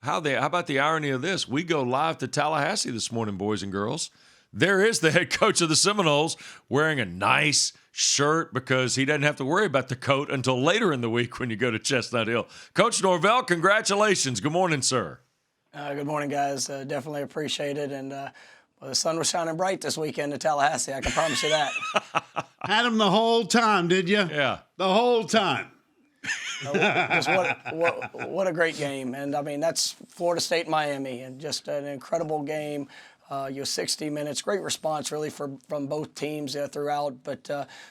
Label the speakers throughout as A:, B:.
A: How about the irony of this? We go live to Tallahassee this morning, boys and girls. There is the head coach of the Seminoles wearing a nice shirt because he doesn't have to worry about the coat until later in the week when you go to Chestnut Hill. Coach Norvell, congratulations. Good morning, sir.
B: Good morning, guys. Definitely appreciate it. And well, the sun was shining bright this weekend in Tallahassee. I can promise you that.
C: Had him the whole time, did you?
A: Yeah.
C: The whole time.
B: Just what a great game. And, I mean, that's Florida State, Miami, and just an incredible game. 60 minutes, great response really from both teams throughout. But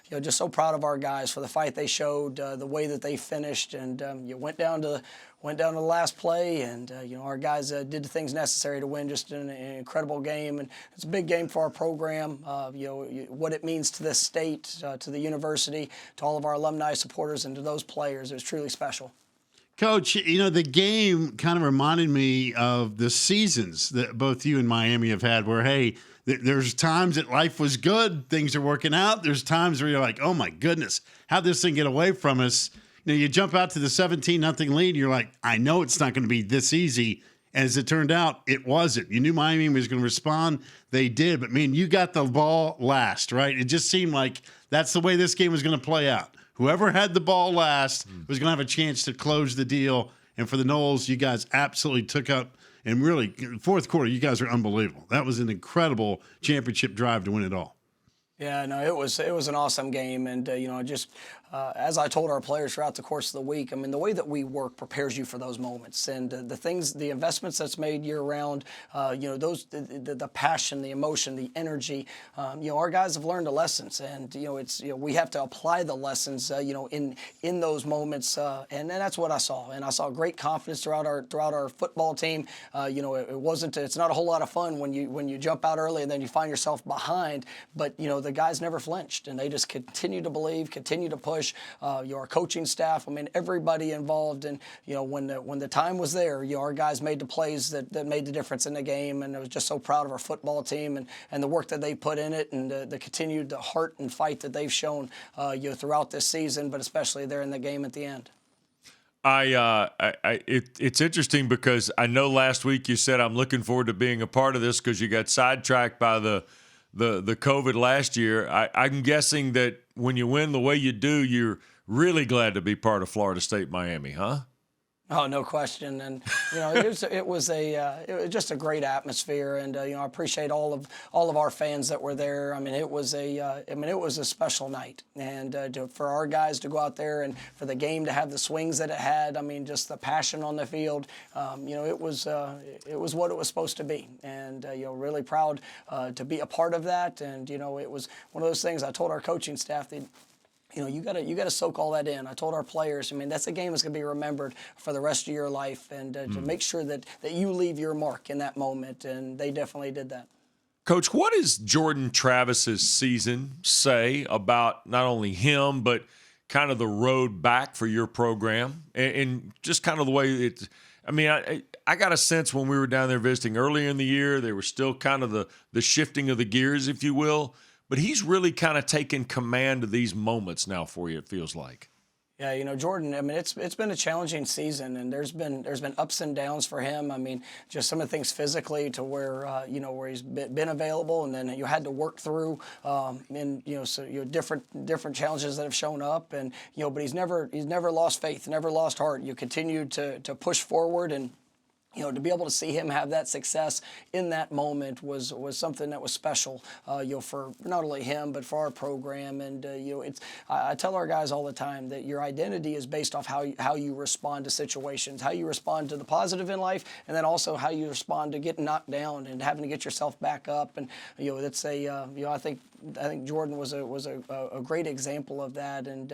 B: just so proud of our guys for the fight they showed, the way that they finished, and you went down to the last play, and our guys did the things necessary to win. Just an incredible game, and it's a big game for our program. What it means to this state, to the university, to all of our alumni supporters, and to those players. It was truly special.
C: Coach, the game kind of reminded me of the seasons that both you and Miami have had where, hey, there's times that life was good, things are working out. There's times where you're like, oh, my goodness, how'd this thing get away from us? You jump out to the 17-0 lead, you're like, I know it's not going to be this easy. As it turned out, it wasn't. You knew Miami was going to respond. They did. But, man, you got the ball last, right? It just seemed like that's the way this game was going to play out. Whoever had the ball last was going to have a chance to close the deal. And for the Noles, you guys absolutely took up. And really, fourth quarter, you guys are unbelievable. That was an incredible championship drive to win it all.
B: Yeah, no, it was an awesome game, and as I told our players throughout the course of the week, I mean, the way that we work prepares you for those moments, and the investments that's made year round, the passion, the emotion, the energy, our guys have learned the lessons, and we have to apply the lessons, in those moments, and that's what I saw, and I saw great confidence throughout our football team. It's not a whole lot of fun when you jump out early and then you find yourself behind, but the guys never flinched, and they just continue to believe, continue to push. Our coaching staff, I mean, everybody involved, and when the time was there, our guys made the plays that made the difference in the game, and I was just so proud of our football team and the work that they put in it, and the continued heart and fight that they've shown throughout this season, but especially there in the game at the end.
A: It's interesting because I know last week you said I'm looking forward to being a part of this because you got sidetracked by the COVID last year. I'm guessing that when you win the way you do, you're really glad to be part of Florida State Miami, huh?
B: Oh, no question. And it was just a great atmosphere, and I appreciate all of our fans that were there. I mean, it was a special night, and for our guys to go out there and for the game to have the swings that it had. I mean, just the passion on the field. It was what it was supposed to be, and really proud to be a part of that. And it was one of those things. I told our coaching staff that, you gotta soak all that in. I told our players, I mean, that's a game that's gonna be remembered for the rest of your life, and to make sure that you leave your mark in that moment, and they definitely did that.
A: Coach, what does Jordan Travis's season say about not only him, but kind of the road back for your program, and just kind of the way it's? I mean, I got a sense when we were down there visiting earlier in the year, there was still kind of the shifting of the gears, if you will. But he's really kind of taken command of these moments now for you, it feels like.
B: Yeah, Jordan, I mean, it's been a challenging season, and there's been ups and downs for him. I mean, just some of the things physically to where, where he's been available, and then you had to work through, different challenges that have shown up, and, but he's never lost faith, never lost heart. You continue to push forward, and to be able to see him have that success in that moment was something that was special, for not only him but for our program. And I tell our guys all the time that your identity is based off how you respond to situations, how you respond to the positive in life, and then also how you respond to getting knocked down and having to get yourself back up. And that's I think Jordan was a great example of that, and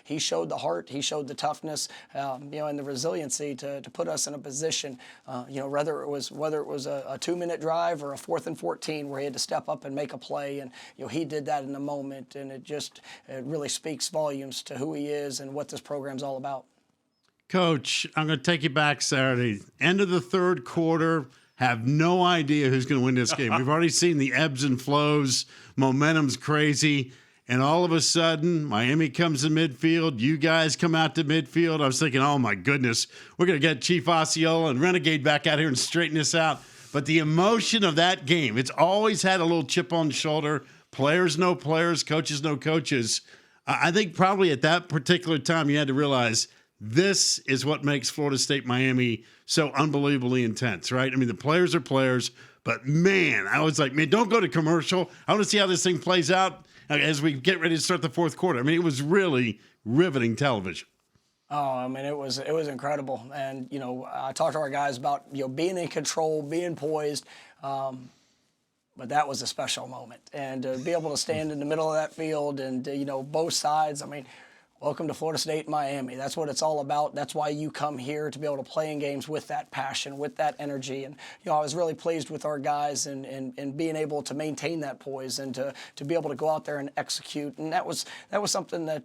B: he showed the heart, he showed the toughness, and the resiliency to put us in a position, whether it was a 2-minute drive or a 4th and 14 where he had to step up and make a play, and he did that in the moment, and it really speaks volumes to who he is and what this program's all about.
C: Coach, I'm going to take you back Saturday, end of the third quarter. Have no idea who's going to win this game. We've already seen the ebbs and flows. Momentum's crazy. And all of a sudden, Miami comes to midfield. You guys come out to midfield. I was thinking, oh, my goodness, we're going to get Chief Osceola and Renegade back out here and straighten this out. But the emotion of that game, it's always had a little chip on the shoulder. Players know players, coaches know coaches. I think probably at that particular time you had to realize this is what makes Florida State Miami so unbelievably intense, right? I mean, the players are players, but man, I was like, man, don't go to commercial. I want to see how this thing plays out as we get ready to start the fourth quarter. I mean, it was really riveting television.
B: Oh, I mean, it was incredible. And, you know, I talked to our guys about, you know, being in control, being poised. But that was a special moment. And to be able to stand in the middle of that field and, you know, both sides, I mean, welcome to Florida State and Miami. That's what it's all about. That's why you come here, to be able to play in games with that passion, with that energy. And, you know, I was really pleased with our guys and being able to maintain that poise and to be able to go out there and execute. And that was something that,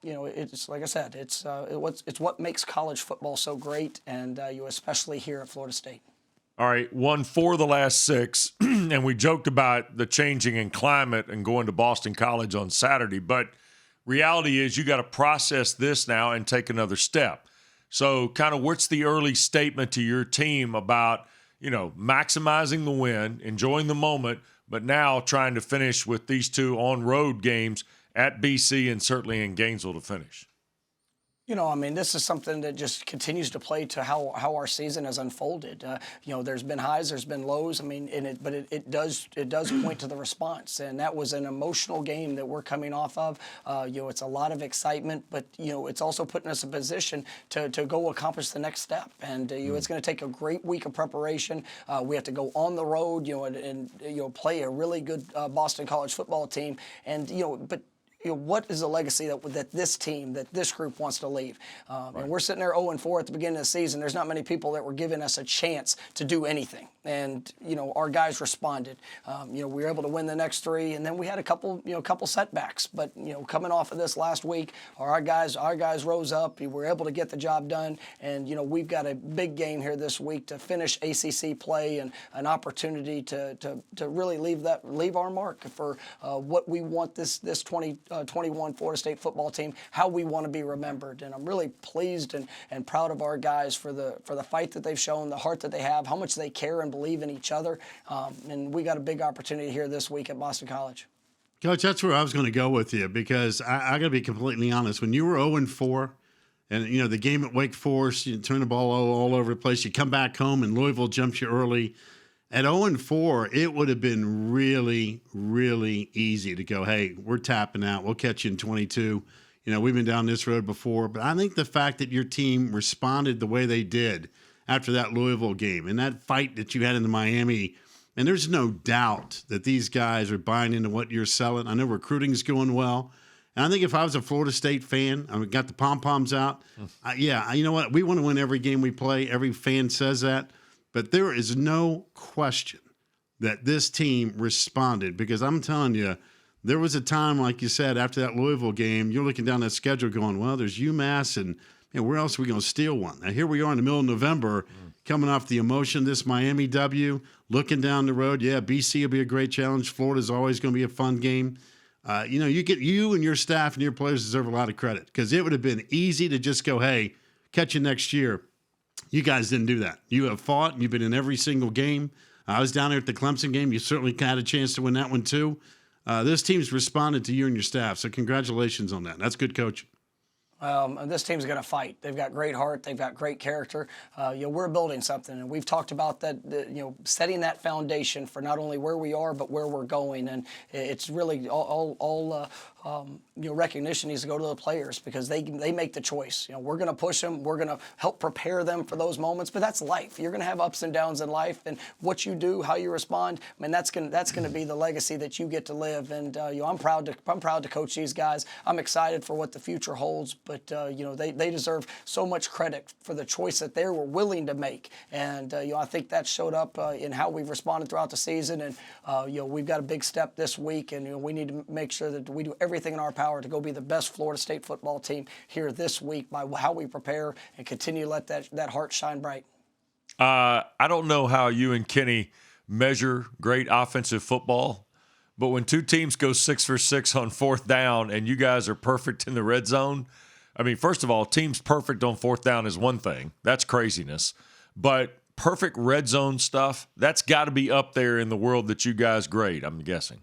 B: you know, it's like I said, it's what makes college football so great, and you especially here at Florida State.
A: All right, won 4 of the last 6, and we joked about the changing in climate and going to Boston College on Saturday, but reality is you got to process this now and take another step. So kind of what's the early statement to your team about, you know, maximizing the win, enjoying the moment, but now trying to finish with these 2 on-road games at BC and certainly in Gainesville to finish?
B: You know, I mean, this is something that just continues to play to how our season has unfolded. You know, there's been highs, there's been lows. I mean, but it does point to the response, and that was an emotional game that we're coming off of. You know, it's a lot of excitement, but you know, it's also putting us in a position to go accomplish the next step. And you know, it's going to take a great week of preparation. We have to go on the road, you know, and you know, play a really good Boston College football team, and you know, but. You know, what is the legacy that this team, that this group wants to leave? Right. And we're sitting there 0-4 at the beginning of the season. There's not many people that were giving us a chance to do anything. And, you know, our guys responded. You know, we were able to win the next 3, and then we had a couple setbacks. But, you know, coming off of this last week, our guys rose up. We were able to get the job done. And, you know, we've got a big game here this week to finish ACC play and an opportunity to really leave our mark for what we want this 2021 Florida State football team, how we want to be remembered. And I'm really pleased and proud of our guys for the fight that they've shown, the heart that they have, how much they care and believe in each other. And we got a big opportunity here this week at Boston College.
C: Coach, that's where I was going to go with you, because I got to be completely honest. When you were 0-4, and you know the game at Wake Forest, you turn the ball all over the place. You come back home and Louisville jumps you early. At 0-4, it would have been really, really easy to go, hey, we're tapping out. We'll catch you in 22. You know, we've been down this road before. But I think the fact that your team responded the way they did after that Louisville game and that fight that you had in the Miami, and there's no doubt that these guys are buying into what you're selling. I know recruiting's going well. And I think if I was a Florida State fan, I got the pom-poms out. Yeah, you know what? We want to win every game we play. Every fan says that. But there is no question that this team responded, because I'm telling you, there was a time, like you said, after that Louisville game, you're looking down that schedule going, well, there's UMass, and where else are we going to steal one? Now, here we are in the middle of November, coming off the emotion of this Miami W, looking down the road. Yeah, BC will be a great challenge. Florida's always going to be a fun game. You know, you and your staff and your players deserve a lot of credit, because it would have been easy to just go, hey, catch you next year. You guys didn't do that. You have fought, and you've been in every single game. I was down there at the Clemson game. You certainly had a chance to win that one too. This team's responded to you and your staff, so congratulations on that. That's good coaching.
B: This team's going to fight. They've got great heart. They've got great character. You know, we're building something, and we've talked about that. You know, setting that foundation for not only where we are but where we're going, and it's really all you know, recognition needs to go to the players, because they make the choice. You know, we're going to push them. We're going to help prepare them for those moments. But that's life. You're going to have ups and downs in life, and what you do, how you respond. I mean, that's going to be the legacy that you get to live. And you know, I'm proud to coach these guys. I'm excited for what the future holds. But you know, they deserve so much credit for the choice that they were willing to make. And you know, I think that showed up in how we've responded throughout the season. And you know, we've got a big step this week, and you know, we need to make sure that we do everything in our power to go be the best Florida State football team here this week by how we prepare and continue to let that heart shine bright.
A: I don't know how you and Kenny measure great offensive football, But when two teams go 6 for 6 on fourth down and you guys are perfect in the red zone, I mean, first of all, teams perfect on fourth down is one thing. That's craziness. But perfect red zone stuff, that's got to be up there in the world that you guys grade, I'm guessing.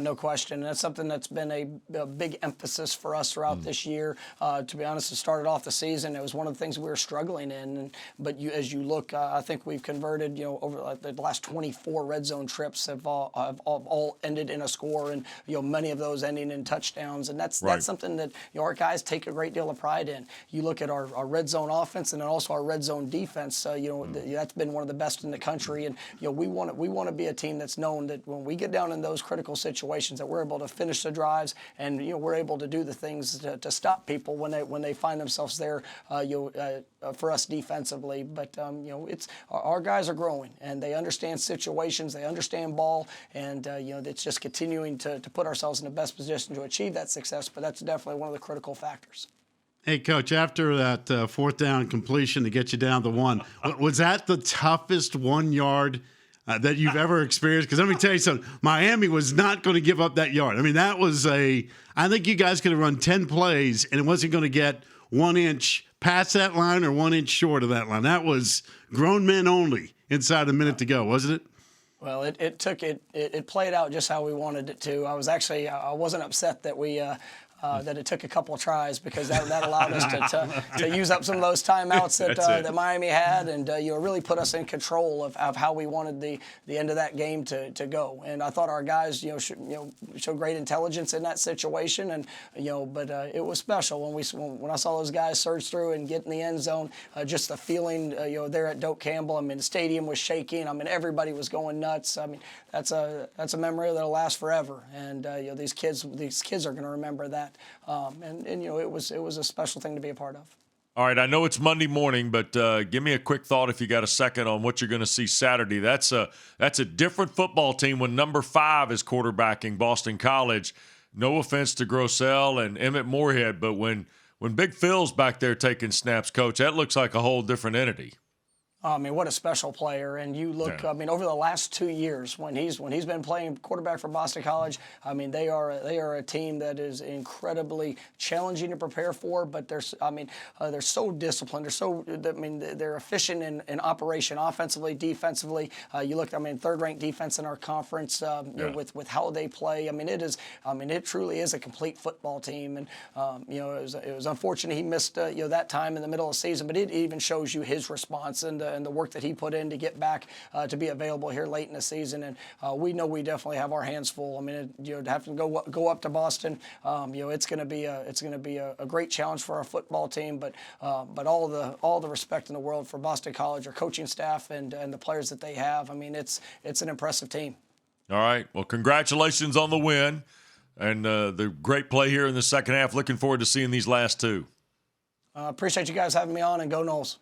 B: No question. That's something that's been a big emphasis for us throughout this year. To be honest, it started off the season. It was one of the things we were struggling in. But as you look, I think we've converted, over the last 24 red zone trips have all ended in a score, and many of those ending in touchdowns. And that's something that our guys take a great deal of pride in. You look at our red zone offense and then also our red zone defense. That's been one of the best in the country. And we want to be a team that's known that when we get down in those critical situations, that we're able to finish the drives, and we're able to do the things to stop people when they find themselves there for us defensively. But it's our guys are growing and they understand situations, they understand ball, and it's just continuing to put ourselves in the best position to achieve that success. But that's definitely one of the critical factors.
C: Hey, Coach, after that fourth down completion to get you down to one, was that the toughest 1 yard that you've ever experienced? Because let me tell you something, Miami was not going to give up that yard. I mean, I think you guys could have run 10 plays and it wasn't going to get 1 inch past that line or 1 inch short of that line. That was grown men only inside a minute to go, wasn't it?
B: Well, it played out just how we wanted it to. I wasn't upset that that it took a couple of tries, because that allowed us to use up some of those timeouts that Miami had, and really put us in control of how we wanted the end of that game to go. And I thought our guys showed great intelligence in that situation, and but it was special when I saw those guys surge through and get in the end zone. Just the feeling there at Doak Campbell. I mean, the stadium was shaking. I mean, everybody was going nuts. I mean, that's a memory that'll last forever, and these kids are going to remember that. It was a special thing to be a part of.
A: All right, I know it's Monday morning, but give me a quick thought if you got a second on what you're going to see Saturday. That's a different football team when number 5 is quarterbacking Boston College. No offense to Grossell and Emmett Moorhead, but when Big Phil's back there taking snaps, Coach, that looks like a whole different entity.
B: I mean, what a special player. And you look, I mean, over the last 2 years when he's been playing quarterback for Boston College, I mean, they are a team that is incredibly challenging to prepare for, but they're so disciplined. They're efficient in operation, offensively, defensively. You look, I mean, third-ranked defense in our conference with how they play. I mean, it truly is a complete football team. And, it was unfortunate he missed, that time in the middle of the season, but it even shows you his response and the work that he put in to get back to be available here late in the season. And we know we definitely have our hands full. I mean, to have to go up to Boston, it's going to be a great challenge for our football team. But all the respect in the world for Boston College, our coaching staff, and the players that they have. I mean, it's an impressive team.
A: All right. Well, congratulations on the win and the great play here in the second half. Looking forward to seeing these last two.
B: Appreciate you guys having me on, and go Noles.